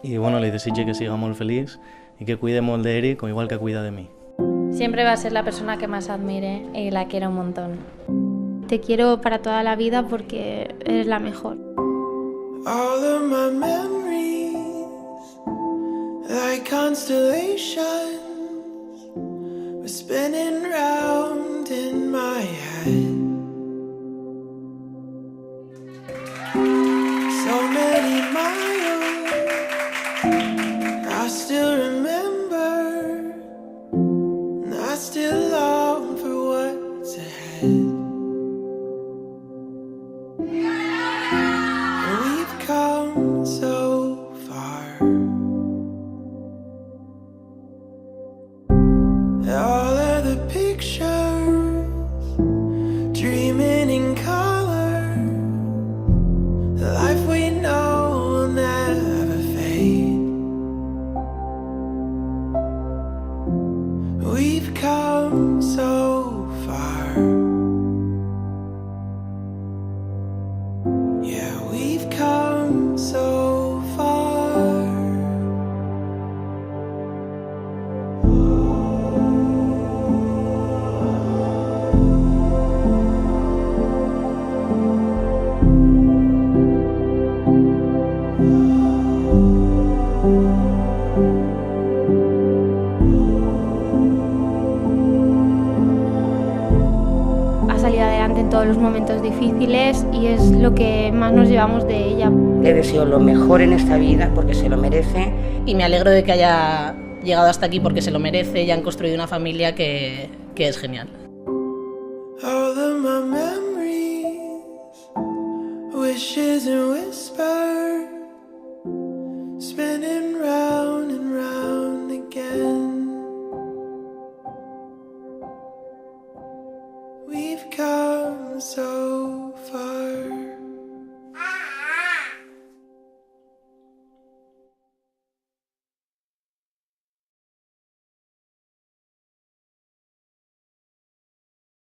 i bueno, li desitge que siga molt feliç i que cuide molt d'Eric, igual que cuida de mi. Siempre va a ser la persona que más admire y la quiero un montón. Te quiero para toda la vida porque eres la mejor. All of my memories, like constellations, were spinning round in my head. So many miles, I still remember, and I still long for what's ahead. Come so far. All of the pictures, dreaming in color, the life we know will never fade. We've come so far. Yeah, we've come so far. Ha salido adelante en todos los momentos difíciles y es lo que más nos llevamos de ella. Le deseo lo mejor en esta vida porque se lo merece. Y me alegro de que haya llegado hasta aquí porque se lo merece y han construido una familia que es genial. All of my memories, wishes and whispers, spinning